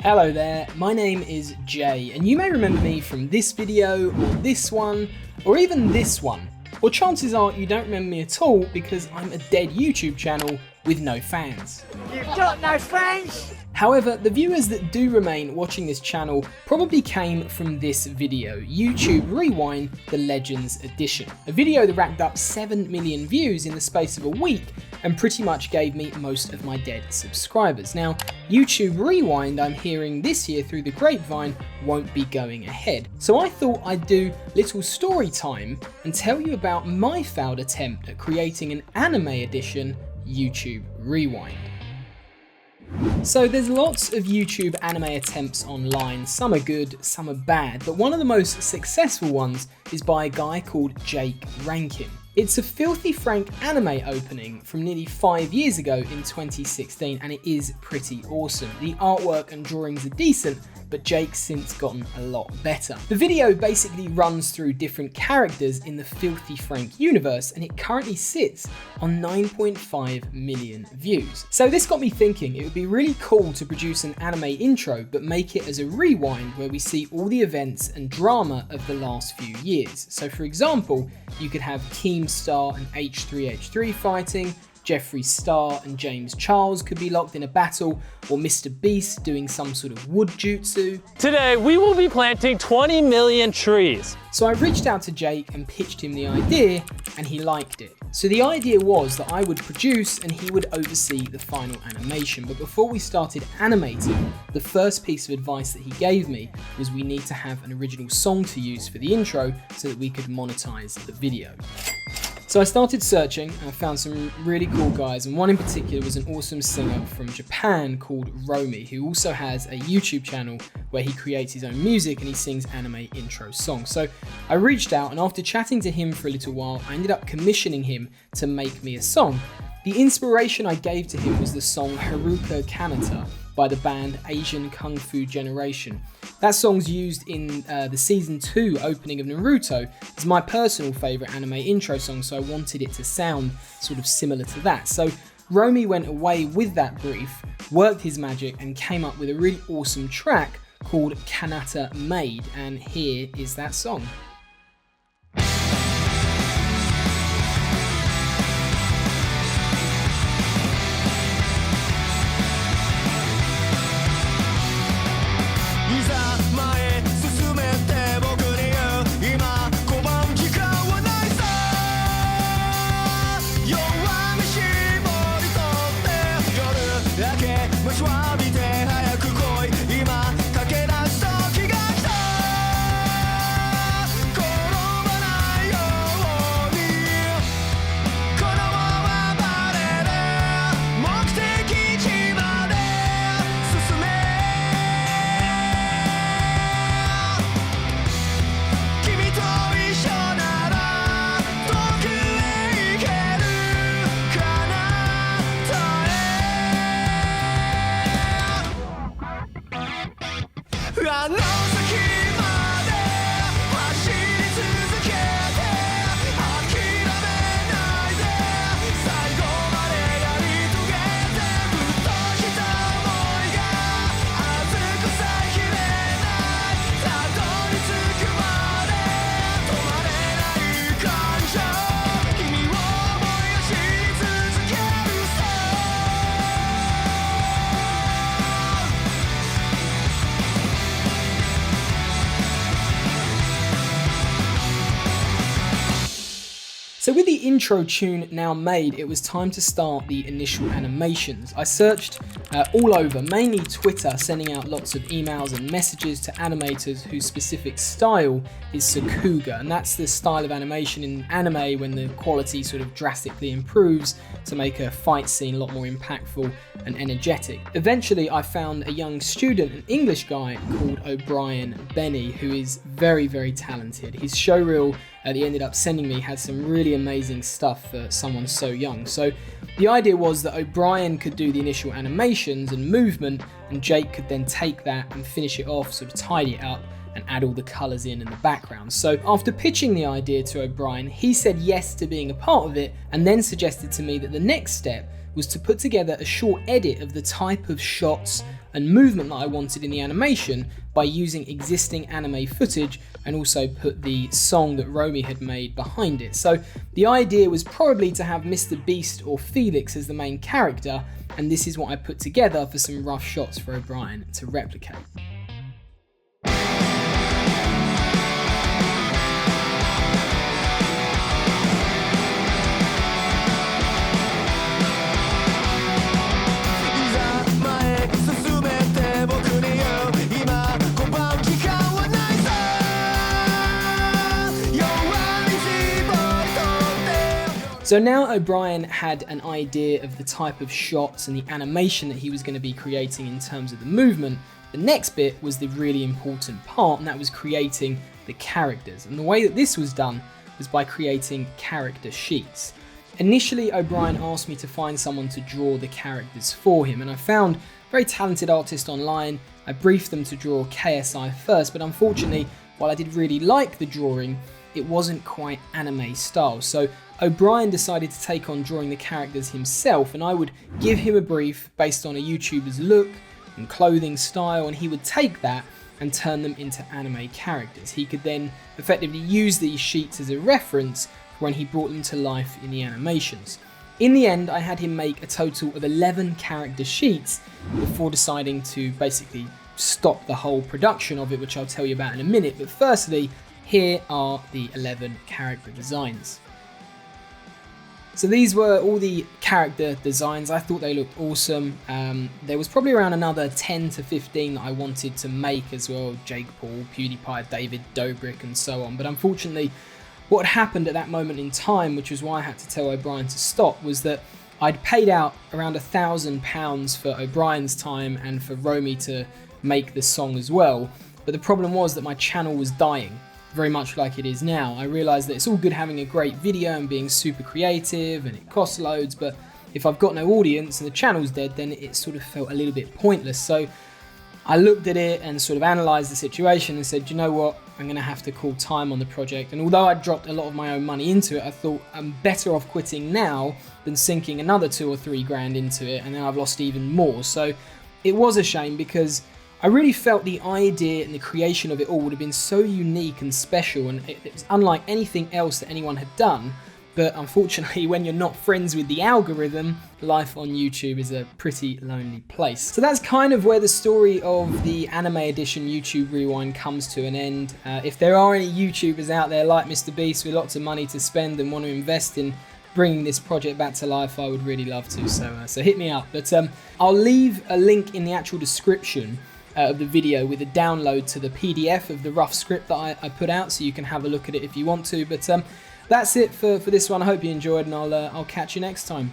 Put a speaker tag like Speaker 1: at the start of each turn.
Speaker 1: Hello there, my name is Jay, and you may remember me from this video, or this one, or even this one. Or chances are you don't remember me at all because I'm a dead YouTube channel with no fans.
Speaker 2: You've got no fans?
Speaker 1: However, the viewers that do remain watching this channel probably came from this video, YouTube Rewind The Legends Edition. A video that racked up 7 million views in the space of a week and pretty much gave me most of my dead subscribers. Now, YouTube Rewind, I'm hearing this year through the grapevine, won't be going ahead. So I thought I'd do little story time and tell you about my failed attempt at creating an anime edition YouTube Rewind. So there's lots of YouTube anime attempts online, some are good, some are bad, but one of the most successful ones is by a guy called Jake Rankin. It's a Filthy Frank anime opening from nearly 5 years ago in 2016, and it is pretty awesome. The artwork and drawings are decent, but Jake's since gotten a lot better. The video basically runs through different characters in the Filthy Frank universe, and it currently sits on 9.5 million views. So this got me thinking it would be really cool to produce an anime intro, but make it as a rewind where we see all the events and drama of the last few years. So for example, you could have Keemstar and H3H3 fighting, Jeffree Star and James Charles could be locked in a battle, or Mr. Beast doing some sort of wood jutsu.
Speaker 3: Today we will be planting 20 million trees.
Speaker 1: So I reached out to Jake and pitched him the idea, and he liked it. So the idea was that I would produce and he would oversee the final animation. But before we started animating, the first piece of advice that he gave me was we need to have an original song to use for the intro so that we could monetize the video. So I started searching and I found some really cool guys, and one in particular was an awesome singer from Japan called Romy, who also has a YouTube channel where he creates his own music and he sings anime intro songs. So I reached out, and after chatting to him for a little while, I ended up commissioning him to make me a song. The inspiration I gave to him was the song Haruka Kanata by the band Asian Kung Fu Generation. That song's used in the season 2 opening of Naruto. It's my personal favourite anime intro song, so I wanted it to sound sort of similar to that. So Romy went away with that brief, worked his magic, and came up with a really awesome track called Kanata Made, and here is that song. So with the intro tune now made, it was time to start the initial animations. I searched all over, mainly Twitter, sending out lots of emails and messages to animators whose specific style is Sakuga, and that's the style of animation in anime when the quality sort of drastically improves to make a fight scene a lot more impactful and energetic. Eventually I found a young student, an English guy called O'Brien Benny, who is very, very talented. His showreel that he ended up sending me had some really amazing stuff for someone so young. So the idea was that O'Brien could do the initial animations and movement, and Jake could then take that and finish it off, sort of tidy it up and add all the colours in the background. So after pitching the idea to O'Brien, he said yes to being a part of it, and then suggested to me that the next step was to put together a short edit of the type of shots and movement that I wanted in the animation by using existing anime footage and also put the song that Romy had made behind it. So the idea was probably to have Mr. Beast or Felix as the main character, and this is what I put together for some rough shots for O'Brien to replicate. So now O'Brien had an idea of the type of shots and the animation that he was going to be creating in terms of the movement. The next bit was the really important part, and that was creating the characters. And the way that this was done was by creating character sheets. Initially, O'Brien asked me to find someone to draw the characters for him, and I found a very talented artist online. I briefed them to draw KSI first, but unfortunately, while I did really like the drawing, it wasn't quite anime style. So O'Brien decided to take on drawing the characters himself, and I would give him a brief based on a YouTuber's look and clothing style, and he would take that and turn them into anime characters. He could then effectively use these sheets as a reference when he brought them to life in the animations. In the end, I had him make a total of 11 character sheets before deciding to basically stop the whole production of it, which I'll tell you about in a minute. But firstly, here are the 11 character designs. So these were all the character designs. I thought they looked awesome. There was probably around another 10 to 15 that I wanted to make as well. Jake Paul, PewDiePie, David Dobrik and so on. But unfortunately, what happened at that moment in time, which was why I had to tell O'Brien to stop, was that I'd paid out around £1,000 for O'Brien's time and for Romy to make the song as well. But the problem was that my channel was dying, very much like it is now. I realised that it's all good having a great video and being super creative and it costs loads, but if I've got no audience and the channel's dead, then it sort of felt a little bit pointless. So I looked at it and sort of analysed the situation and said, you know what, I'm going to have to call time on the project. And although I dropped a lot of my own money into it, I thought I'm better off quitting now than sinking another 2 or 3 grand into it, and then I've lost even more. So it was a shame, because I really felt the idea and the creation of it all would have been so unique and special, and it was unlike anything else that anyone had done. But unfortunately, when you're not friends with the algorithm, life on YouTube is a pretty lonely place. So that's kind of where the story of the Anime Edition YouTube Rewind comes to an end. If there are any YouTubers out there like Mr. Beast with lots of money to spend and want to invest in bringing this project back to life, I would really love to. So hit me up. But I'll leave a link in the actual description of the video with a download to the PDF of the rough script that I put out, so you can have a look at it if you want to. But that's it for this one. I hope you enjoyed, and I'll catch you next time.